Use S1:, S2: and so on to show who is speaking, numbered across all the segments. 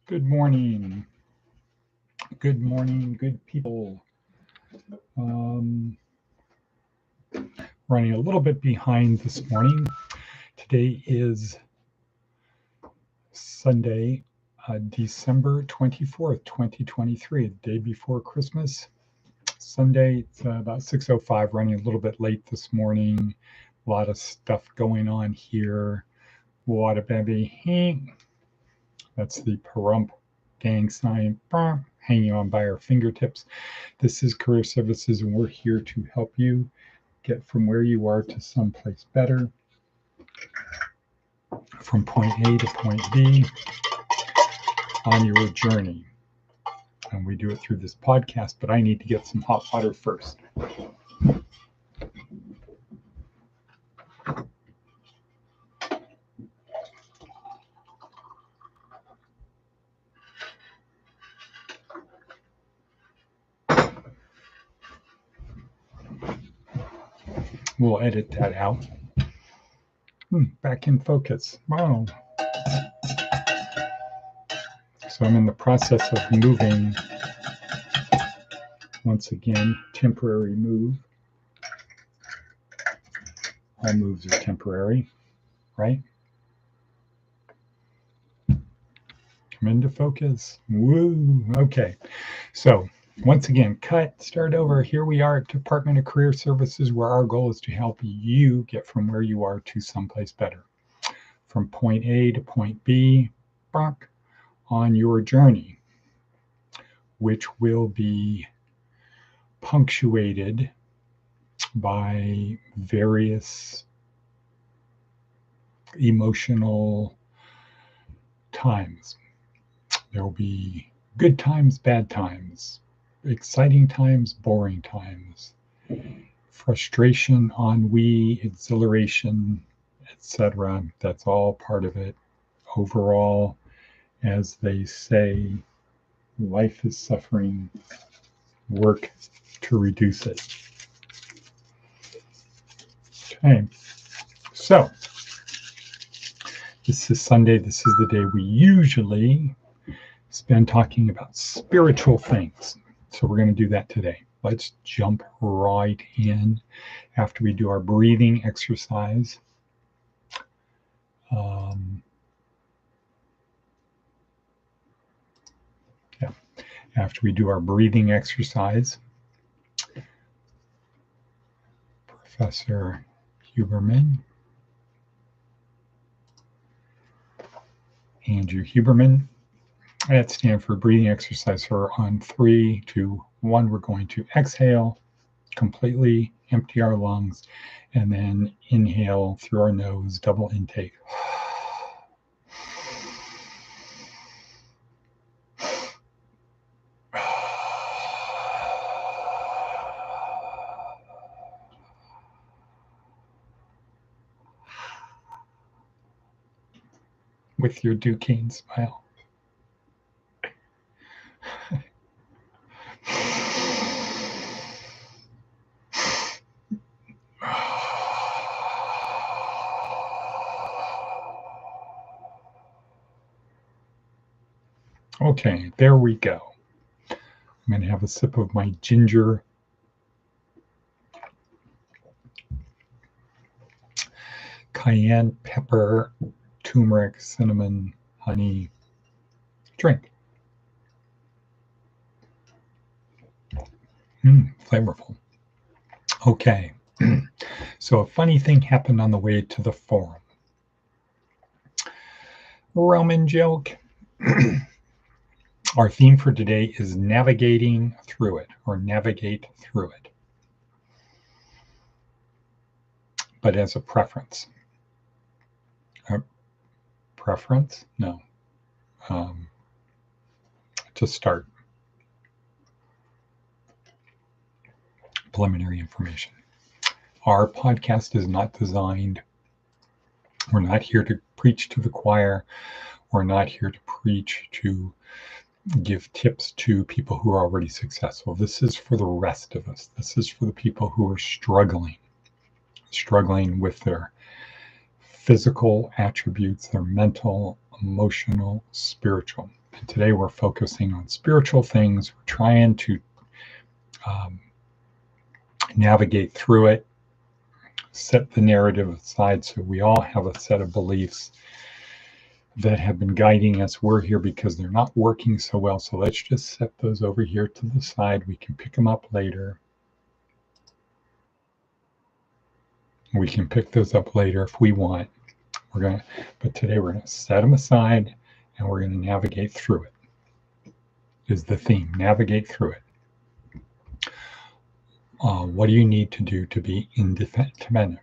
S1: Good morning. Good morning, good people. Running a little bit behind this morning. Today is Sunday, December 24th, 2023, the day before Christmas. Sunday, it's about 6:05, running a little bit late this morning. A lot of stuff going on here. Water baby. That's the Pahrump gang sign hanging on by our fingertips. This is Career Services, and we're here to help you get from where you are to someplace better, from point A to point B on your journey. And we do it through this podcast, but I need to get some hot water first. We'll edit that out. Back in focus. Wow. So I'm in the process of moving. Once again, temporary move. All moves are temporary, right? Come into focus. Woo. Okay. So once again, start over. Here we are at Department of Career Services, where our goal is to help you get from where you are to someplace better. From point A to point B, on your journey, which will be punctuated by various emotional times. There will be good times, bad times, exciting times, boring times, frustration, ennui, exhilaration, etc. That's all part of it. Overall, as they say, life is suffering, work to reduce it. Okay, so this is Sunday. This is the day we usually spend talking about spiritual things. So we're going to do that today. Let's jump right in after we do our breathing exercise. After we do our breathing exercise, Professor Huberman, Andrew Huberman, at Stanford, breathing exercise for on 3, 2, 1. We're going to exhale, completely empty our lungs, and then inhale through our nose, double intake. With your Duquesne smile. Okay, there we go. I'm going to have a sip of my ginger cayenne pepper, turmeric, cinnamon, honey drink. Flavorful. Okay, so a funny thing happened on the way to the forum. Roman joke. Our theme for today is navigating through it, or navigate through it, but as a preference. Preference? No. To start. Preliminary information. Our podcast is not designed, we're not here to preach to the choir. We're not here to preach to give tips to people who are already successful. This is for the rest of us. This is for the people who are struggling with their physical attributes, their mental, emotional, spiritual. And today we're focusing on spiritual things. We're trying to navigate through it, set the narrative aside so we all have a set of beliefs that have been guiding us. We're here because they're not working so well. So let's just set those over here to the side. We can pick them up later. We can pick those up later if we want. But today we're going to set them aside and we're going to navigate through it. Is the theme, navigate through it. What do you need to do to be independent?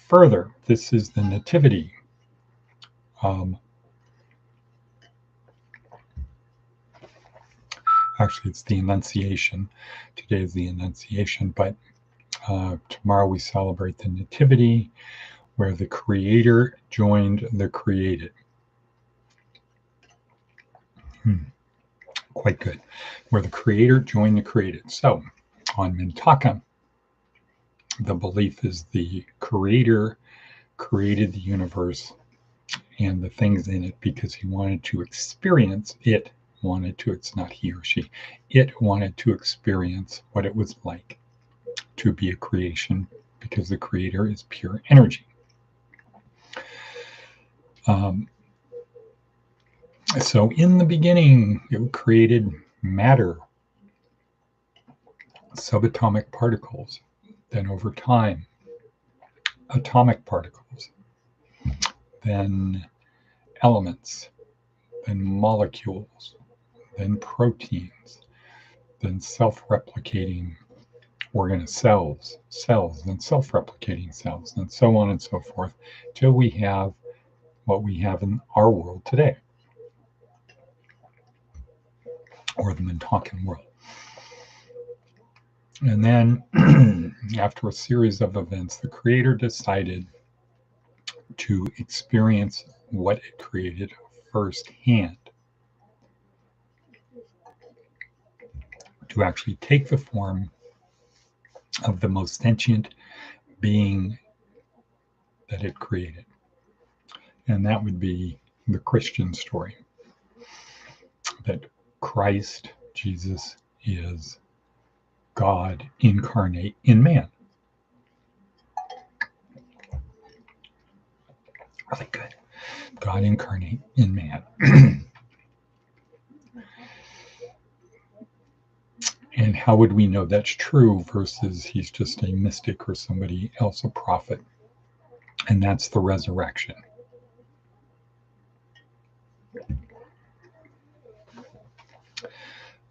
S1: Further, this is the nativity. Actually, it's the Annunciation. Today is the Annunciation, but tomorrow we celebrate the Nativity, where the Creator joined the created. Quite good. Where the Creator joined the created. So, on Mintaka, the belief is the Creator created the universe and the things in it because he wanted to experience it. It's not he or she. It wanted to experience what it was like to be a creation because the Creator is pure energy. So in the beginning, it created matter, subatomic particles. Then over time, atomic particles. Then elements. Then molecules. Then proteins. Then self-replicating cells, then self-replicating cells, and so on and so forth, till we have what we have in our world today, or the Mintakan world. And then, after a series of events, the Creator decided to experience what it created firsthand, to actually take the form of the most sentient being that it created. And that would be the Christian story, that Christ, Jesus, is God incarnate in man. Really good. God incarnate in man. And how would we know that's true versus he's just a mystic or somebody else, a prophet? And that's the resurrection.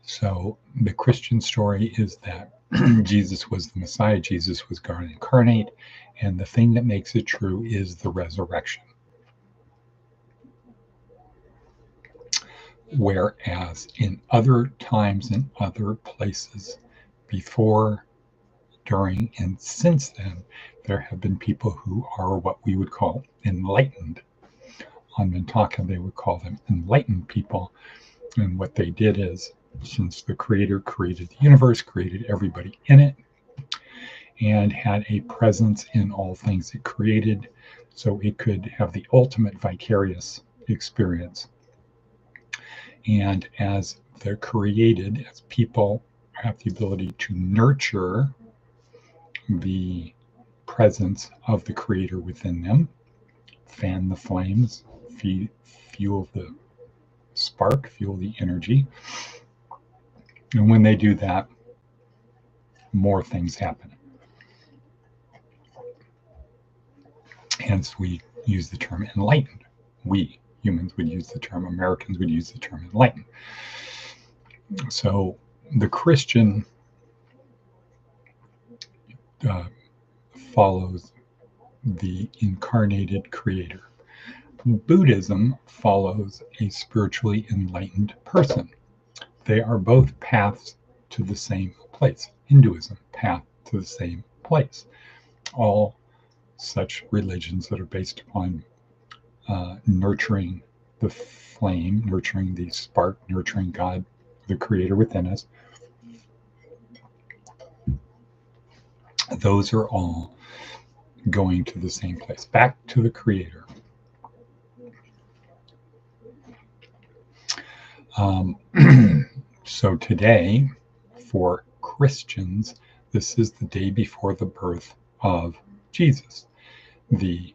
S1: So the Christian story is that Jesus was the Messiah, Jesus was God incarnate, and the thing that makes it true is the resurrection. Whereas in other times, in other places, before, during, and since then, there have been people who are what we would call enlightened. On Mintaka, they would call them enlightened people. And what they did is, since the Creator created the universe, created everybody in it, and had a presence in all things it created, so it could have the ultimate vicarious experience. And as they're created, as people have the ability to nurture the presence of the Creator within them, fan the flames, fuel the spark, fuel the energy. And when they do that, more things happen. Hence, we use the term enlightened. We humans would use the term, Americans would use the term enlightened. So the Christian follows the incarnated Creator. Buddhism follows a spiritually enlightened person. They are both paths to the same place. Hinduism, path to the same place. All such religions that are based upon nurturing the flame, nurturing the spark, nurturing God, the Creator within us. Those are all going to the same place, back to the Creator. Um, so today, for Christians, this is the day before the birth of Jesus, the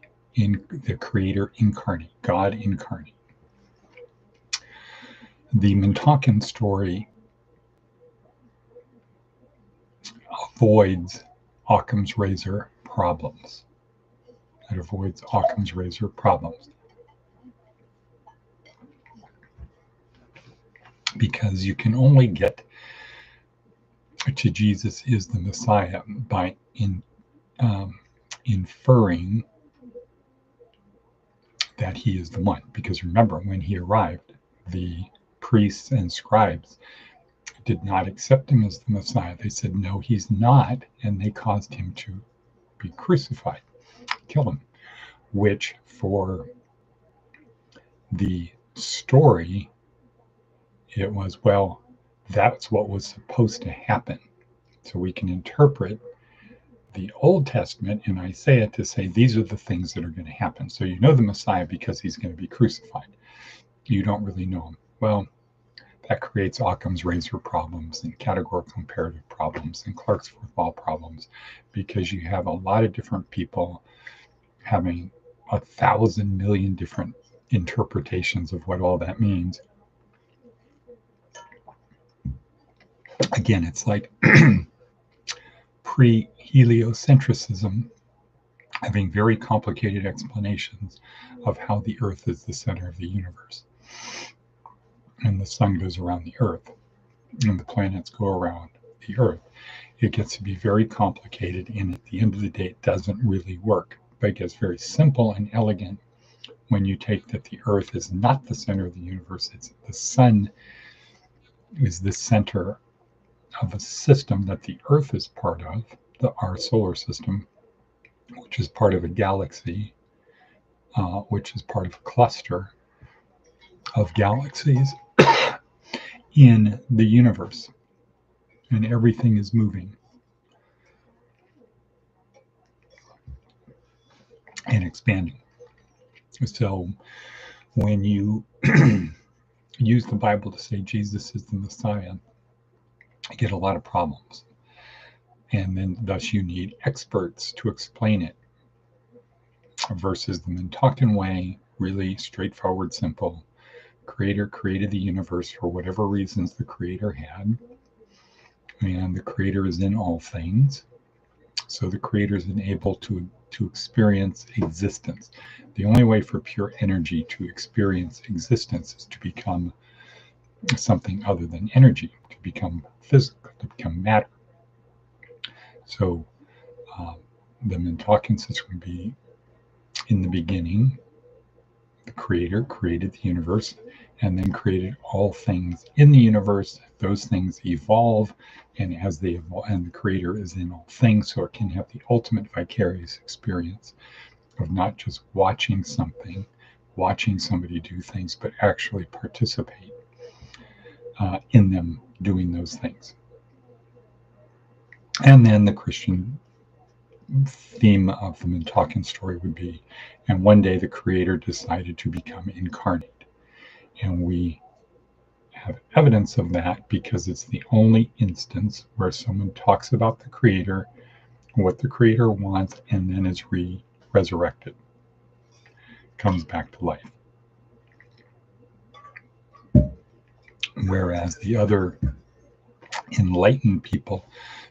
S1: Creator incarnate, God incarnate. The Mintalkin story avoids Occam's razor problems. It avoids Occam's razor problems because you can only get to Jesus is the Messiah by inferring that he is the one. Because remember, when he arrived, the priests and scribes did not accept him as the Messiah. They said, no, he's not. And they caused him to be crucified, kill him, which for the story, it was, well, that's what was supposed to happen. So we can interpret the Old Testament in Isaiah to say these are the things that are going to happen. So you know the Messiah because he's going to be crucified. You don't really know him. Well, that creates Occam's razor problems and categorical imperative problems and Clark's fourth law problems, because you have a lot of different people having 1,000 million different interpretations of what all that means. Again, it's like pre-heliocentrism having very complicated explanations of how the Earth is the center of the universe. And the sun goes around the Earth, and the planets go around the Earth. It gets to be very complicated, and at the end of the day, it doesn't really work. But it gets very simple and elegant when you take that the Earth is not the center of the universe. It's the sun is the center of a system that the Earth is part of, our solar system, which is part of a galaxy, which is part of a cluster of galaxies in the universe. And everything is moving and expanding. So when you use the Bible to say Jesus is the Messiah, you get a lot of problems. And then thus you need experts to explain it, versus the Mintalkin way, really straightforward, simple. Creator created the universe for whatever reasons the Creator had, and the Creator is in all things. So the Creator is able to experience existence. The only way for pure energy to experience existence is to become something other than energy, to become physical, to become matter. So the Mintalkin system would be, in the beginning, the Creator created the universe and then created all things in the universe. Those things evolve, and as they evolve, and the Creator is in all things, so it can have the ultimate vicarious experience of not just watching something, watching somebody do things, but actually participate in them doing those things. And then the Christian theme of the Mintalkin story would be, and one day the Creator decided to become incarnate. And we have evidence of that because it's the only instance where someone talks about the Creator, what the Creator wants, and then is resurrected, comes back to life. Whereas the other enlightened people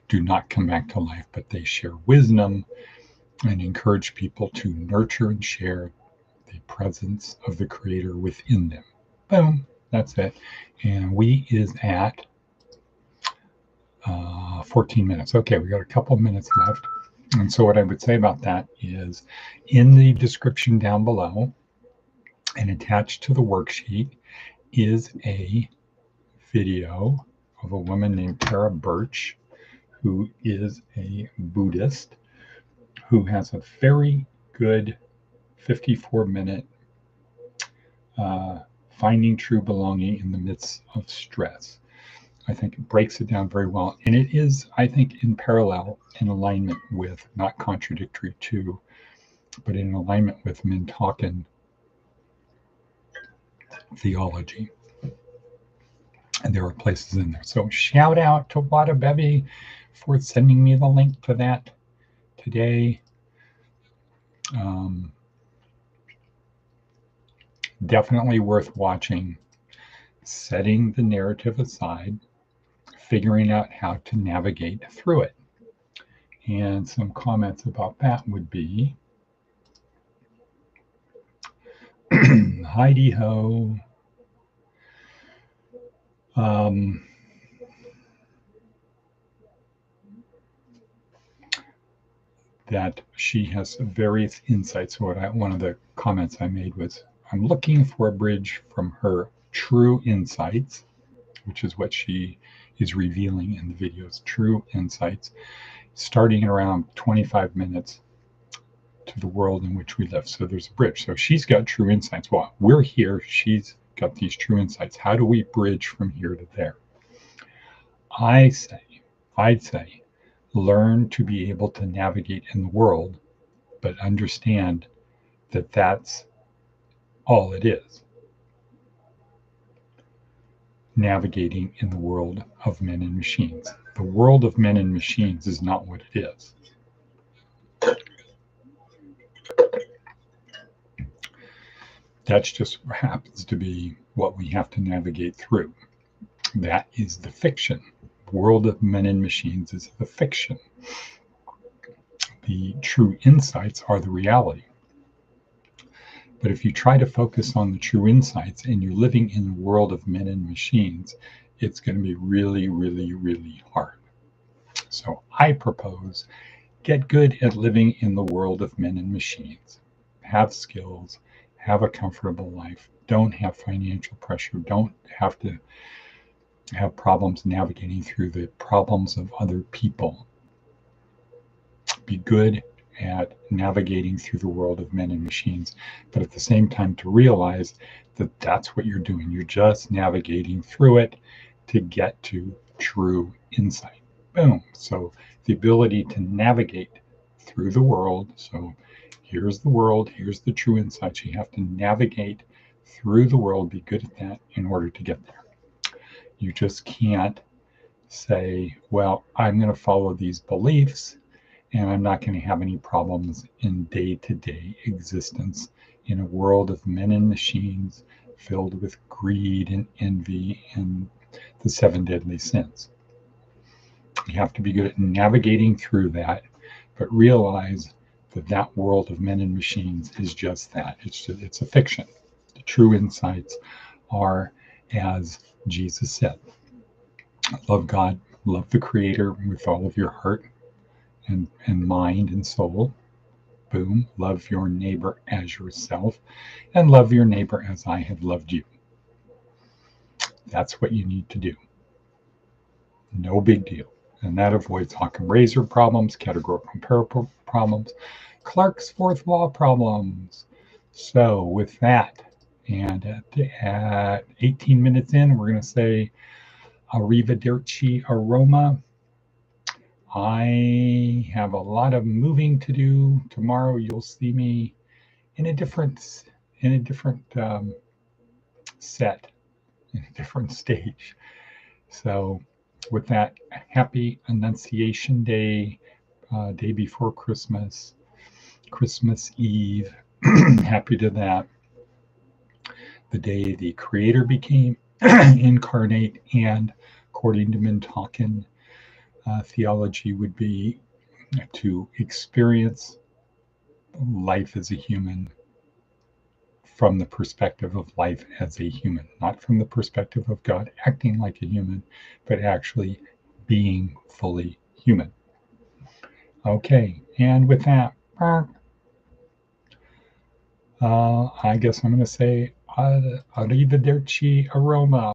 S1: do not come back to life, but they share wisdom and encourage people to nurture and share the presence of the Creator within them. Boom, that's it. And we is at 14 minutes. Okay, we got a couple minutes left. And so what I would say about that is, in the description down below and attached to the worksheet is a video of a woman named Tara Birch, who is a Buddhist, who has a very good 54-minute finding true belonging in the midst of stress. I think it breaks it down very well. And it is, I think, in parallel, in alignment with, not contradictory to, but in alignment with Mintalkin theology. And there are places in there. So shout out to Wada Bevy for sending me the link to that today. Definitely worth watching. Setting the narrative aside, figuring out how to navigate through it. And some comments about that would be Heidi Ho. That she has various insights. So one of the comments I made was, I'm looking for a bridge from her true insights, which is what she is revealing in the videos, true insights, starting at around 25 minutes to the world in which we live. So there's a bridge. So she's got true insights. Well, we're here. She's got these true insights. How do we bridge from here to there? I'd say, learn to be able to navigate in the world, but understand that that's all it is. Navigating in the world of men and machines. The world of men and machines is not what it is. That's just happens to be what we have to navigate through. That is the fiction. World of men and machines is the fiction. The true insights are the reality. But if you try to focus on the true insights and you're living in the world of men and machines, it's going to be really, really, really hard. So I propose, get good at living in the world of men and machines. Have skills, have a comfortable life, don't have financial pressure, don't have to have problems navigating through the problems of other people. Be good at navigating through the world of men and machines, but at the same time to realize that that's what you're doing. You're just navigating through it to get to true insight. Boom. So the ability to navigate through the world. So here's the world, here's the true insights. You have to navigate through the world, be good at that in order to get there. You just can't say, well, I'm going to follow these beliefs and I'm not going to have any problems in day-to-day existence in a world of men and machines filled with greed and envy and the 7 deadly sins. You have to be good at navigating through that, but realize that that world of men and machines is just that. It's a fiction. The true insights are, as Jesus said, love God, love the Creator with all of your heart and mind and soul. Boom. Love your neighbor as yourself, and love your neighbor as I have loved you. That's what you need to do. No big deal. And that avoids Occam razor problems, categorical pair problems, Clark's fourth law problems. So with that, and at 18 minutes in, we're going to say arrivederci aroma. I have a lot of moving to do. Tomorrow you'll see me in a different set, in a different stage. So with that, happy Annunciation Day, day before Christmas, Christmas Eve. Happy to that. The day the Creator became incarnate, and according to Mintalkin, theology would be to experience life as a human from the perspective of life as a human, not from the perspective of God acting like a human, but actually being fully human. Okay, and with that, I guess I'm going to say arrivederci aroma.